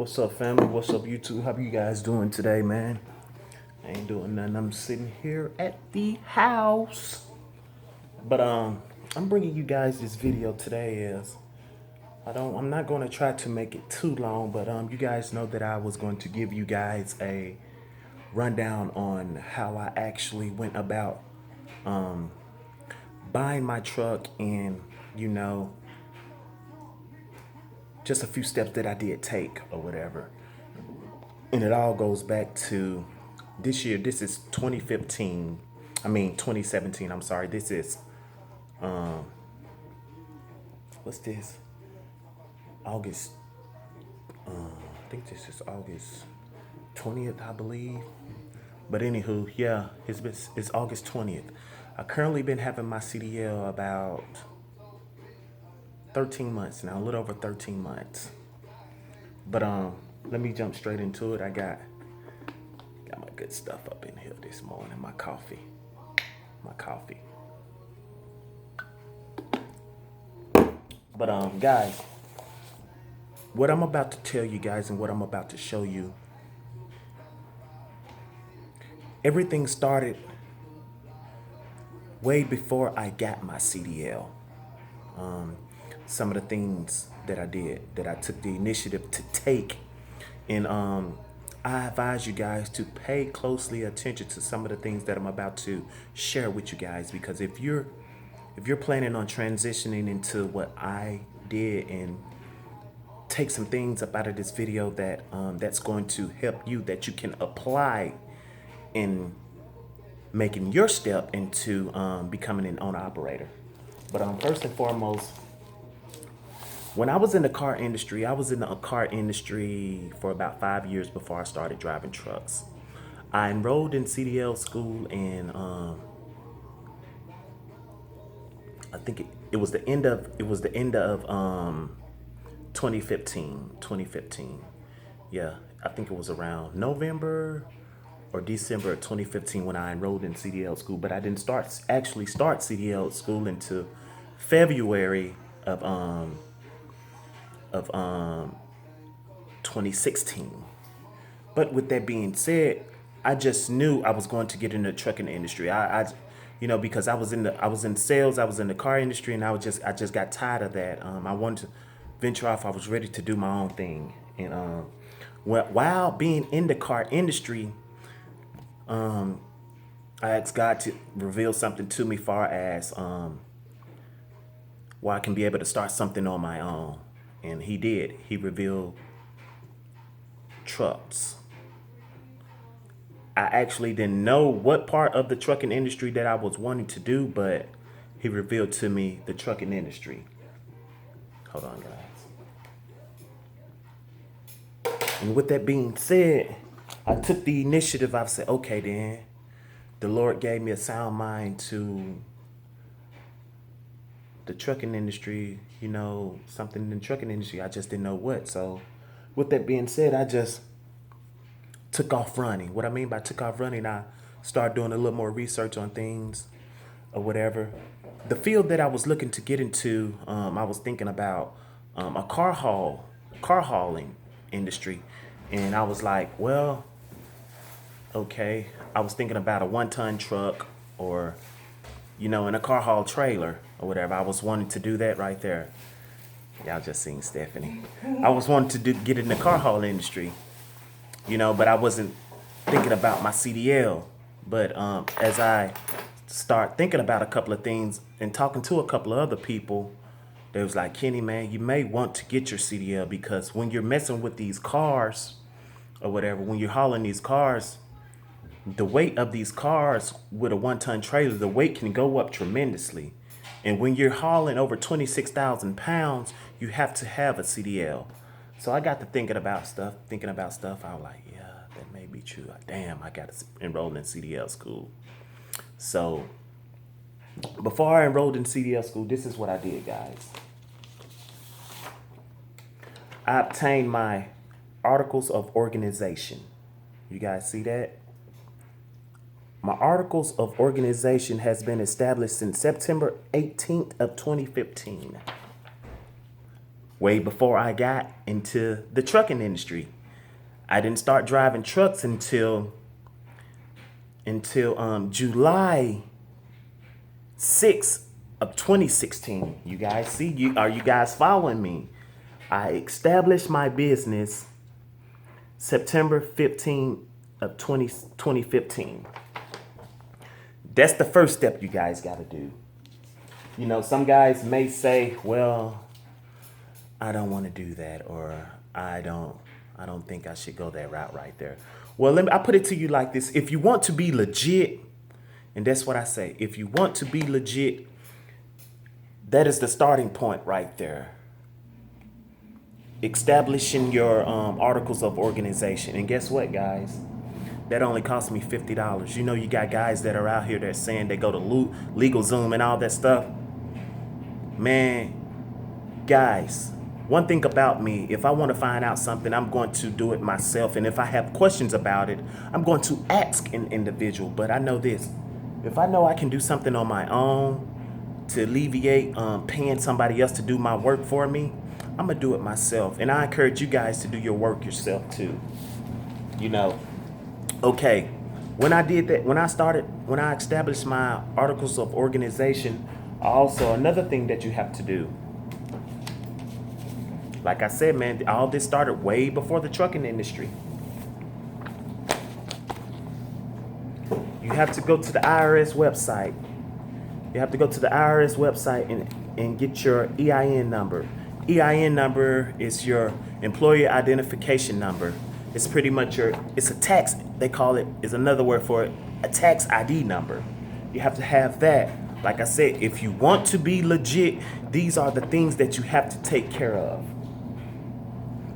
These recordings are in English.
What's up, family? What's up, YouTube? How you guys doing today, man? I ain't doing nothing. I'm sitting here at the house. But I'm bringing you guys this video today. I'm not going to try to make it too long, but you guys know that I was going to give you guys a rundown on how I actually went about buying my truck and just a few steps that I did take or whatever. And it all goes back to this year. This is 2015. 2017. I'm sorry. This is, what's this? August. I think this is August 20th, I believe. But anywho, yeah, it's August 20th. I currently been having my CDL about 13 months now, a little over 13 months. But let me jump straight into it. I got my good stuff up in here this morning. My coffee. But guys, what I'm about to tell you guys and what I'm about to show you, everything started way before I got my CDL. Some of the things that I did, that I took the initiative to take, and I advise you guys to pay closely attention to some of the things that I'm about to share with you guys, because if you're planning on transitioning into what I did and take some things up out of this video that that's going to help you, that you can apply in making your step into becoming an owner operator. But first and foremost, when I was in the car industry, I was in the car industry for about 5 years before I started driving trucks. I enrolled in CDL school in I think it was the end of 2015. Yeah, I think it was around November or December of 2015 when I enrolled in CDL school, but I didn't actually start CDL school until February of 2016. But with that being said, I just knew I was going to get in the trucking industry. Because I was in sales, I was in the car industry, and I just got tired of that. I wanted to venture off. I was ready to do my own thing. And while being in the car industry, I asked God to reveal something to me, far as where I can be able to start something on my own. And He did. He revealed trucks. I actually didn't know what part of the trucking industry that I was wanting to do, but He revealed to me the trucking industry. Hold on, guys. And with that being said, I took the initiative. I said, okay, then the Lord gave me a sound mind to the trucking industry, something in the trucking industry. I just didn't know what. So with that being said, I just took off running. What I mean by took off running, I started doing a little more research on things or whatever. The field that I was looking to get into, I was thinking about a car hauling industry. And I was like, well, okay. I was thinking about a 1-ton truck, or, in a car haul trailer or whatever. I was wanting to do that right there. Y'all just seen Stephanie. I was wanting to get in the car haul industry, but I wasn't thinking about my CDL. But as I start thinking about a couple of things and talking to a couple of other people, they was like, Kenny, man, you may want to get your CDL, because when you're messing with these cars or whatever, when you're hauling these cars, the weight of these cars with a 1-ton trailer, the weight can go up tremendously. And when you're hauling over 26,000 pounds, you have to have a CDL. So I got to thinking about stuff. I was like, yeah, that may be true. Damn, I got to enroll in CDL school. So before I enrolled in CDL school, this is what I did, guys. I obtained my articles of organization. You guys see that? My articles of organization has been established since September 18th of 2015. way before I got into the trucking industry. I didn't start driving trucks until July 6th of 2016. You guys see, are you guys following me? I established my business September 15th of 2015. That's the first step you guys got to do. You know, some guys may say, well, I don't want to do that, or I don't think I should go that route right there. Well, I put it to you like this. If you want to be legit, and that's what I say, if you want to be legit, that is the starting point right there. Establishing your articles of organization. And guess what, guys? That only cost me $50. You know, you got guys that are out here that saying they go to LegalZoom and all that stuff. Man, guys, one thing about me, if I want to find out something, I'm going to do it myself. And if I have questions about it, I'm going to ask an individual. But I know this, if I know I can do something on my own to alleviate paying somebody else to do my work for me, I'm going to do it myself. And I encourage you guys to do your work yourself too. You know, okay, when I did that, when I established my articles of organization, also another thing that you have to do, like I said, man, all this started way before the trucking industry. You have to go to the IRS website. You have to go to the IRS website and get your EIN number. EIN number is your employer identification number. It's pretty much it's a tax, they call it, is another word for it, a tax ID number. You have to have that. Like I said, if you want to be legit, these are the things that you have to take care of.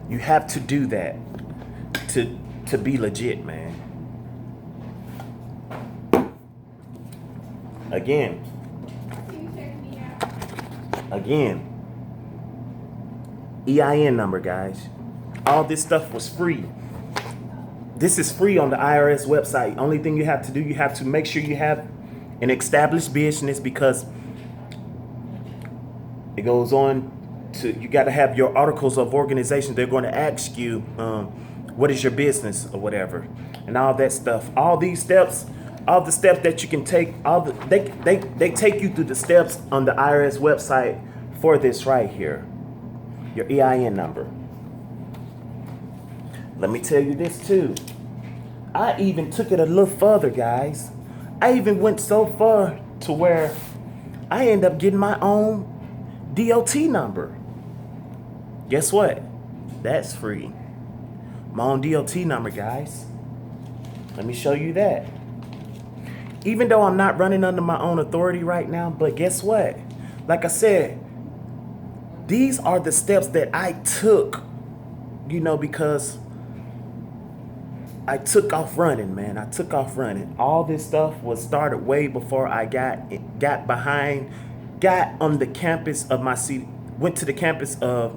You have to do that to be legit, man. Again, EIN number, guys. All this stuff was free. This is free on the IRS website. Only thing you have to do, you have to make sure you have an established business, because it goes on to, you got to have your articles of organization. They're going to ask you, what is your business or whatever, and all that stuff. All these steps, all the steps that you can take, they take you through the steps on the IRS website for this right here, your EIN number. Let me tell you this too. I even took it a little further, guys. I even went so far to where I ended up getting my own DOT number. Guess what? That's free. My own DOT number, guys. Let me show you that. Even though I'm not running under my own authority right now, but guess what? Like I said, these are the steps that I took, you know, because I took off running, man. I took off running. All this stuff was started way before I got on the campus of my city, went to the campus of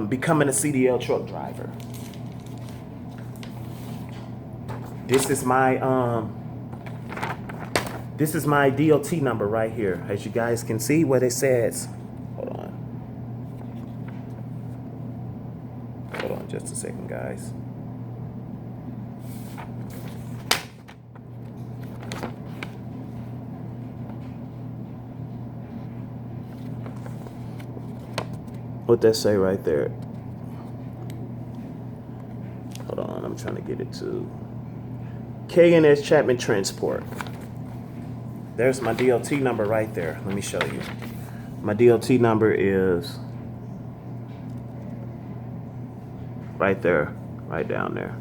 becoming a CDL truck driver. This is my DOT number right here. As you guys can see what it says. Hold on just a second, guys. What that say right there? Hold on, I'm trying to get it to K&S Chapman Transport. There's my DOT number right there. Let me show you. My DOT number is right there, right down there.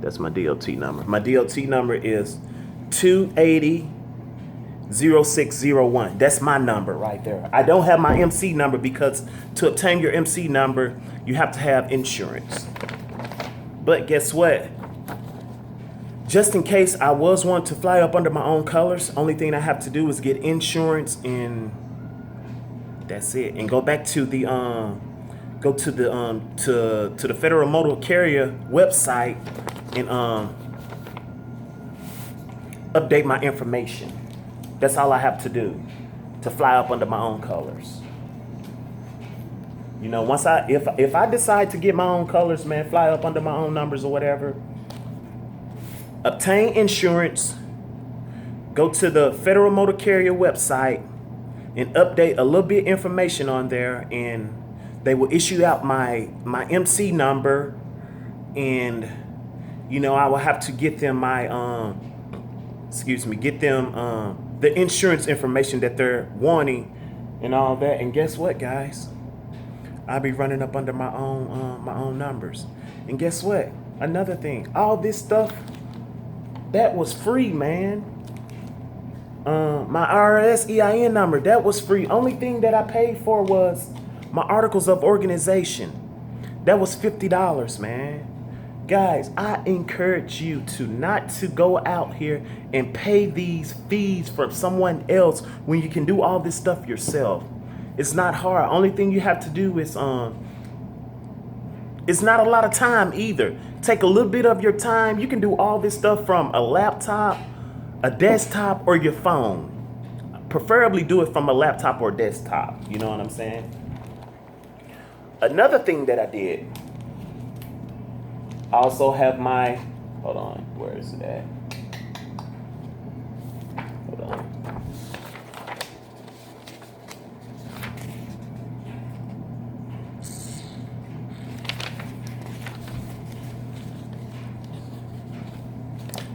That's my DOT number. My DOT number is 280-0601. That's my number right there. I don't have my MC number because to obtain your MC number, you have to have insurance. But guess what? Just in case I was wanting to fly up under my own colors, only thing I have to do is get insurance, and that's it. And go back to the to the Federal Motor Carrier website and update my information. That's all I have to do to fly up under my own colors. You know, once if I decide to get my own colors, man, fly up under my own numbers or whatever, obtain insurance, go to the Federal Motor Carrier website and update a little bit information on there, and they will issue out my MC number, and you know, I will have to get them my get them the insurance information that they're wanting and all that. And guess what, guys? I'll be running up under my own numbers. And guess what? Another thing, all this stuff that was free, man. My IRS EIN number, that was free. Only thing that I paid for was my articles of organization. That was $50, man. Guys, I encourage you to not to go out here and pay these fees from someone else when you can do all this stuff yourself. It's not hard. Only thing you have to do is it's not a lot of time either. Take a little bit of your time. You can do all this stuff from a laptop, a desktop, or your phone. Preferably do it from a laptop or desktop. You know what I'm saying? Another thing that I did, I also have my, hold on, where is it at? Hold on.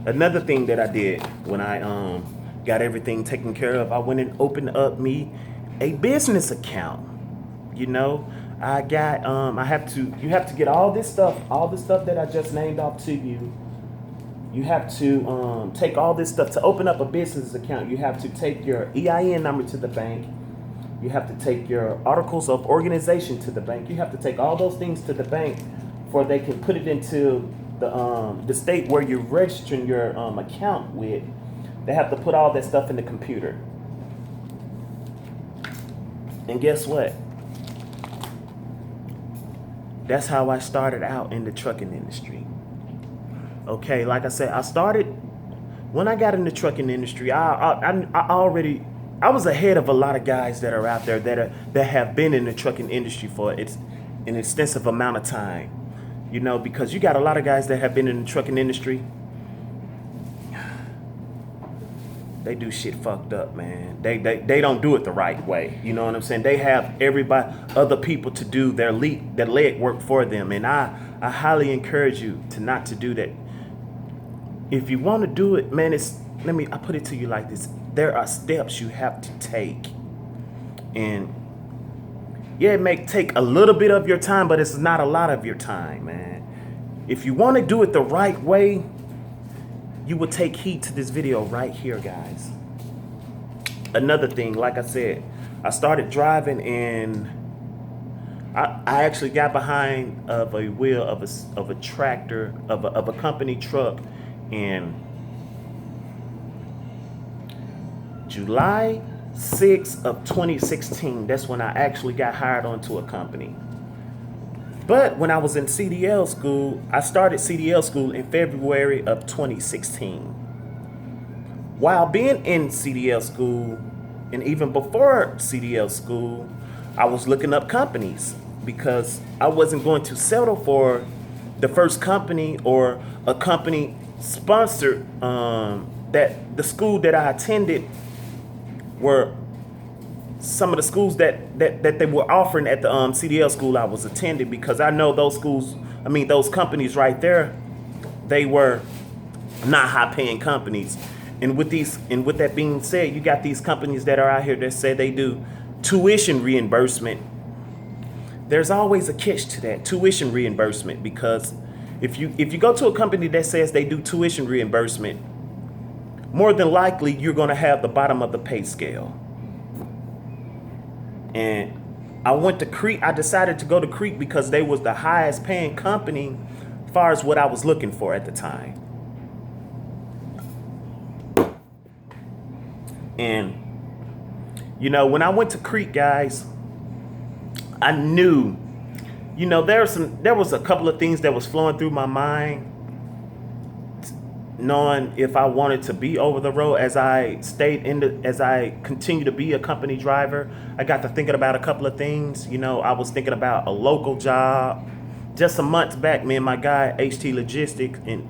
Another thing that I did when I got everything taken care of, I went and opened up me a business account. You know, I got you have to get all the stuff that I just named off to you. You have to take all this stuff to open up a business account. You have to take your EIN number to the bank. You have to take your articles of organization to the bank. You have to take all those things to the bank before they can put it into the state where you're registering your account with. They have to put all that stuff in the computer. And guess what? That's how I started out in the trucking industry. Okay, like I said, when I got in the trucking industry, I was ahead of a lot of guys that are out there that have been in the trucking industry for an extensive amount of time. You know, because you got a lot of guys that have been in the trucking industry. They do shit fucked up, man. They don't do it the right way. You know what I'm saying? They have other people to do their leg work for them. And I highly encourage you not to do that. If you want to do it, man, I put it to you like this. There are steps you have to take. And yeah, it may take a little bit of your time, but it's not a lot of your time, man. If you want to do it the right way, you will take heed to this video right here, guys. Another thing, like I said, I started driving and I actually got behind of a wheel of a tractor, of a company truck in July 6th of 2016. That's when I actually got hired onto a company. But when I was in CDL school, I started CDL school in February of 2016. While being in CDL school, and even before CDL school, I was looking up companies because I wasn't going to settle for the first company or a company sponsored. That the school that I attended were some of the schools that they were offering at the CDL school I was attending, because I know those companies right there, they were not high paying companies. And with that being said, you got these companies that are out here that say they do tuition reimbursement. There's always a catch to that tuition reimbursement, because if you go to a company that says they do tuition reimbursement, more than likely you're going to have the bottom of the pay scale. And I decided to go to Creek because they was the highest paying company as far as what I was looking for at the time. And, you know, when I went to Creek, guys, I knew, you know, there was a couple of things that was flowing through my mind knowing if I wanted to be over the road as I continue to be a company driver, I got to thinking about a couple of things. I was thinking about a local job. Just some months back, me and my guy HT Logistics, and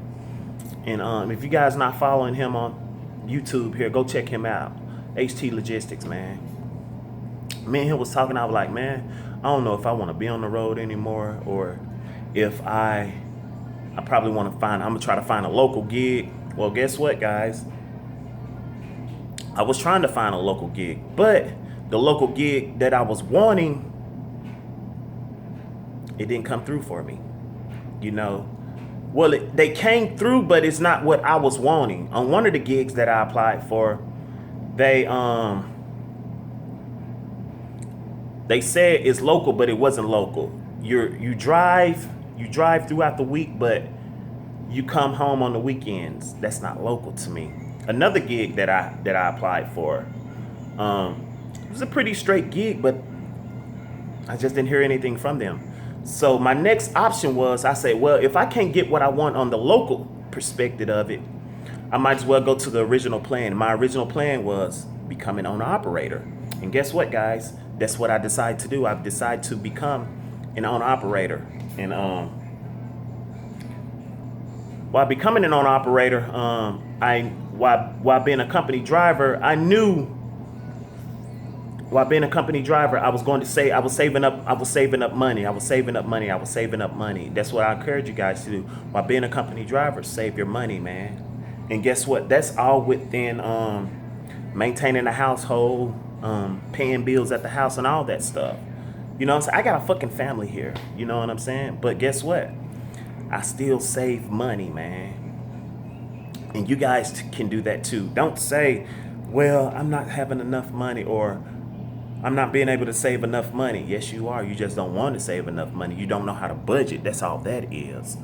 if you guys not following him on YouTube here, go check him out. HT Logistics, man. Me and him was talking. I was like, man, I don't know if I want to be on the road anymore, or if I probably want to I'm gonna try to find a local gig. Well, guess what, guys? I was trying to find a local gig, but the local gig that I was wanting, it didn't come through for me. You know, well, they came through, but it's not what I was wanting. On one of the gigs that I applied for, they said it's local, but it wasn't local. You drive throughout the week, but you come home on the weekends. That's not local to me. Another gig that I applied for, it was a pretty straight gig, but I just didn't hear anything from them. So my next option was, I said, well, if I can't get what I want on the local perspective of it, I might as well go to the original plan. My original plan was becoming an owner operator. And guess what, guys? That's what I decided to do. I've decided to become an owner operator. And while becoming an owner operator, while being a company driver, I knew while being a company driver, I was going to say I was saving up money. That's what I encourage you guys to do. While being a company driver, save your money, man. And guess what? That's all within maintaining a household, paying bills at the house and all that stuff. You know what I'm saying? I got a fucking family here. You know what I'm saying? But guess what? I still save money, man. And you guys can do that too. Don't say, well, I'm not having enough money, or I'm not being able to save enough money. Yes, you are. You just don't want to save enough money. You don't know how to budget. That's all that is.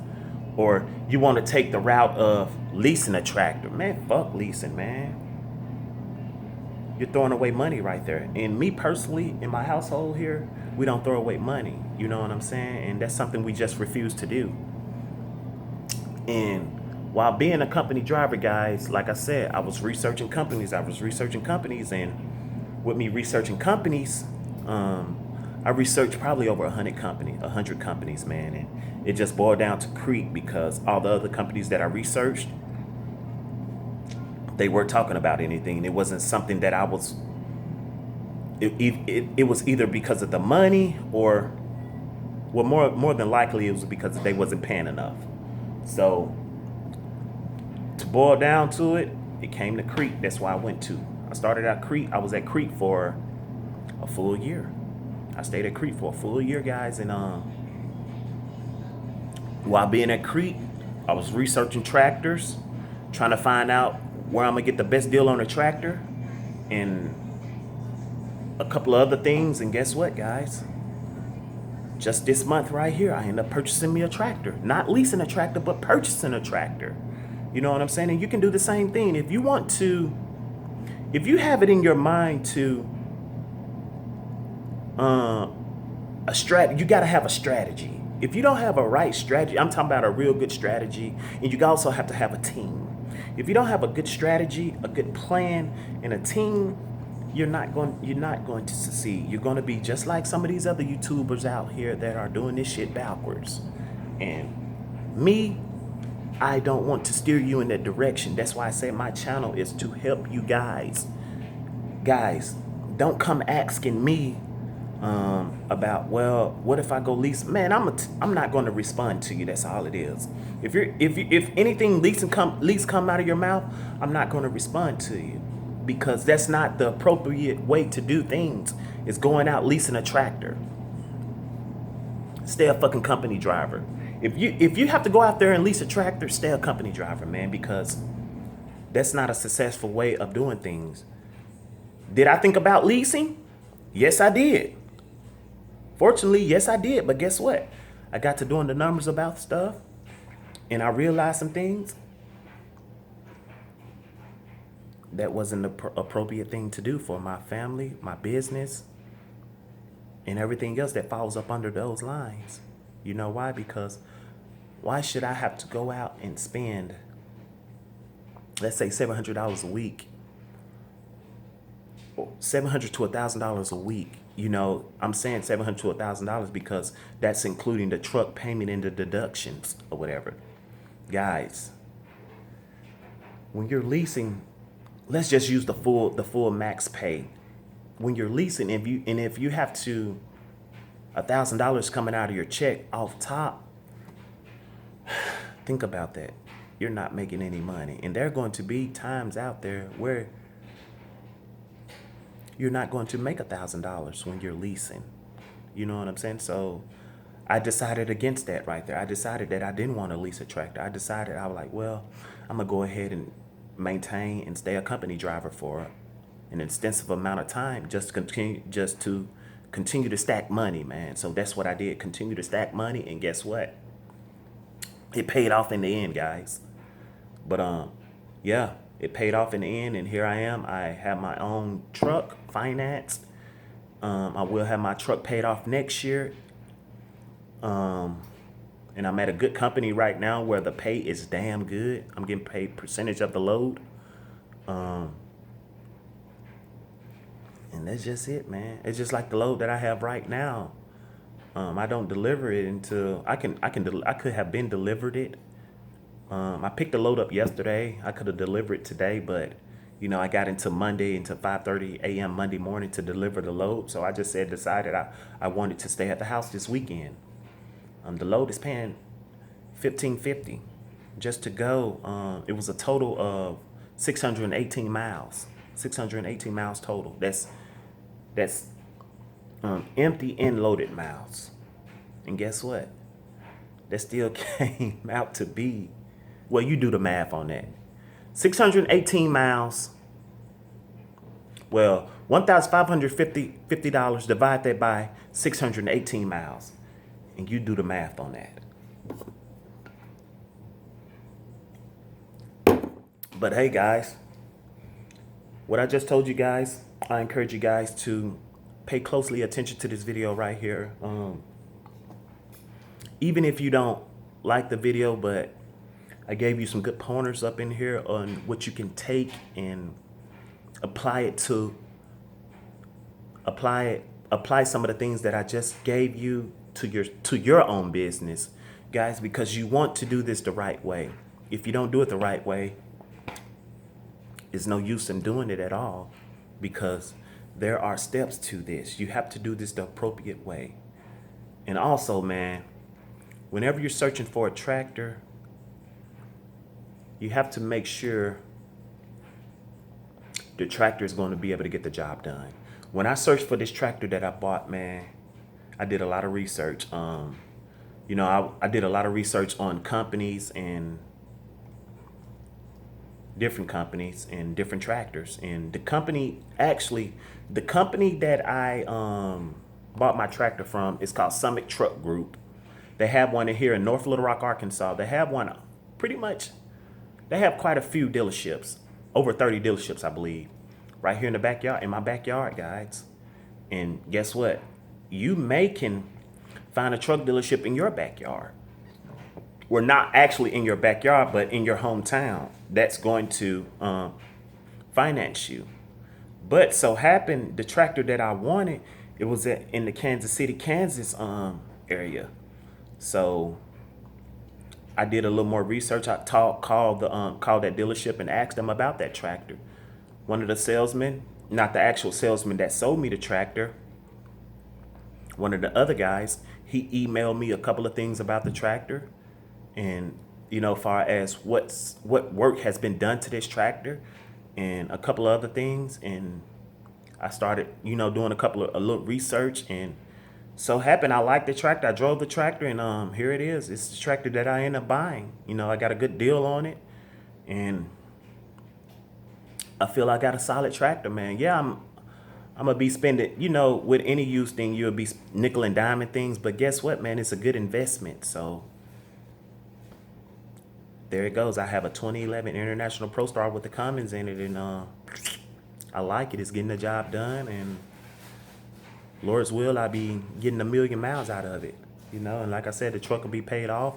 Or you want to take the route of leasing a tractor. Man, fuck leasing, man. You're throwing away money right there. And me personally, in my household here, we don't throw away money. You know what I'm saying? And that's something we just refuse to do. And while being a company driver, guys, like I said, I was researching companies. And with me researching companies, I researched probably over 100 companies, man. And it just boiled down to Creek, because all the other companies that I researched, they weren't talking about anything. It wasn't something that I was, it was either because of the money, or, well, more than likely it was because they wasn't paying enough. So to boil down to it, it came to Creek. That's why I went to. I started at Creek. I was at Creek for a full year. I stayed at Creek for a full year, guys. And while being at Creek, I was researching tractors, trying to find out where I'm gonna get the best deal on a tractor, and a couple of other things. And guess what, guys? Just this month right here, I ended up purchasing me a tractor. Not leasing a tractor, but purchasing a tractor. You know what I'm saying? And you can do the same thing. If you want to, if you have it in your mind to, you gotta have a strategy. If you don't have a right strategy, I'm talking about a real good strategy, and you also have to have a team. If you don't have a good strategy, a good plan, and a team, you're not going to succeed. You're going to be just like some of these other YouTubers out here that are doing this shit backwards. And me, I don't want to steer you in that direction. That's why I say my channel is to help you guys. Guys, don't come asking me about, well, what if I go lease? Man, I'm not going to respond to you. That's all it is. If anything lease come out of your mouth, I'm not going to respond to you, because that's not the appropriate way to do things. Is going out leasing a tractor. Stay a fucking company driver. If you have to go out there and lease a tractor, stay a company driver, man, because that's not a successful way of doing things. Did I think about leasing? Yes, I did. Fortunately, yes, I did. But guess what? I got to doing the numbers about stuff, and I realized some things that wasn't the appropriate thing to do for my family, my business, and everything else that falls up under those lines. You know why? Because why should I have to go out and spend let's say $700 a week, or $700 to $1,000 a week. You know, I'm saying $700 to $1,000 because that's including the truck payment and the deductions or whatever. Guys, when you're leasing, let's just use the full max pay. When you're leasing, if you have to $1,000 coming out of your check off top, think about that. You're not making any money, and there are going to be times out there where you're not going to make $1,000 when you're leasing. You know what I'm saying? So I decided against that right there. I decided that I didn't want to lease a tractor. I decided, I was like, well, I'm gonna go ahead and maintain and stay a company driver for an extensive amount of time, just to continue to stack money, man. So that's what I did. Continue to stack money, and guess what? It paid off in the end, guys. But yeah, it paid off in the end, and here I am. I have my own truck financed. I will have my truck paid off next year. And I'm at a good company right now where the pay is damn good. I'm getting paid percentage of the load. And that's just it, man. It's just like the load that I have right now. I don't deliver it until I could have been delivered it. I picked the load up yesterday. I could have delivered it today, but you know, I got into 5:30 a.m. Monday morning to deliver the load. So I just decided I wanted to stay at the house this weekend. The load is paying $1,550 just to go. It was a total of 618 miles. 618 miles total. That's empty and loaded miles. And guess what? That still came out to be, well, you do the math on that. 618 miles. Well, $1,550 divide that by 618 miles. And you do the math on that. But hey, guys, what I just told you guys, I encourage you guys to pay closely attention to this video right here. Even if you don't like the video, but I gave you some good pointers up in here on what you can take and apply some of the things that I just gave you to your own business, guys, because you want to do this the right way. If you don't do it the right way, there's no use in doing it at all, because there are steps to this. You have to do this the appropriate way. And also, man, whenever you're searching for a tractor, you have to make sure the tractor is going to be able to get the job done. When I searched for this tractor that I bought, man, I did a lot of research. You know, I did a lot of research on companies and different companies and different tractors. And the company that I bought my tractor from is called Summit Truck Group. They have one in here in North Little Rock, Arkansas. They have one they have quite a few dealerships, over 30 dealerships, I believe, right here in my backyard, guys. And guess what? You can find a truck dealership in your backyard. Well, not actually in your backyard, but in your hometown. That's going to finance you. But so happened, the tractor that I wanted, it was in the Kansas City, Kansas area. So I did a little more research. I called that dealership and asked them about that tractor. One of the salesmen, not the actual salesman that sold me the tractor, one of the other guys, he emailed me a couple of things about the tractor, and you know, far as what work has been done to this tractor, and a couple of other things. And I started, you know, doing a little research, and so happened I liked the tractor. I drove the tractor, and here it is. It's the tractor that I ended up buying. You know, I got a good deal on it, and I feel I got a solid tractor, man. Yeah, I'm gonna be spending, you know, with any used thing, you'll be nickel and diamond things, but guess what, man? It's a good investment. So there it goes. I have a 2011 International Pro Star with the Cummins in it, and I like it. It's getting the job done, and Lord's will, I'll be getting 1,000,000 miles out of it, you know. And like I said, the truck will be paid off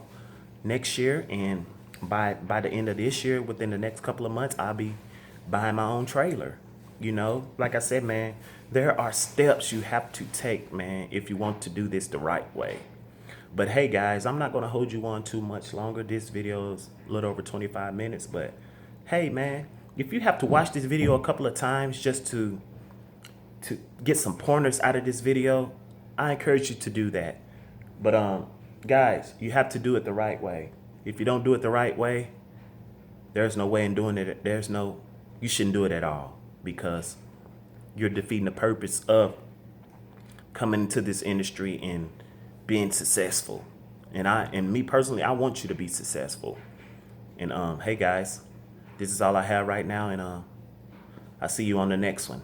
next year, and by the end of this year, within the next couple of months, I'll be buying my own trailer. You know, like I said, man, there are steps you have to take, man, if you want to do this the right way. But hey, guys, I'm not going to hold you on too much longer. This video is a little over 25 minutes. But hey, man, if you have to watch this video a couple of times just to get some pointers out of this video, I encourage you to do that. But guys, you have to do it the right way. If you don't do it the right way, there's no way in doing it. You shouldn't do it at all, because you're defeating the purpose of coming into this industry and being successful. And me personally, I want you to be successful. And hey guys, this is all I have right now, and I see you on the next one.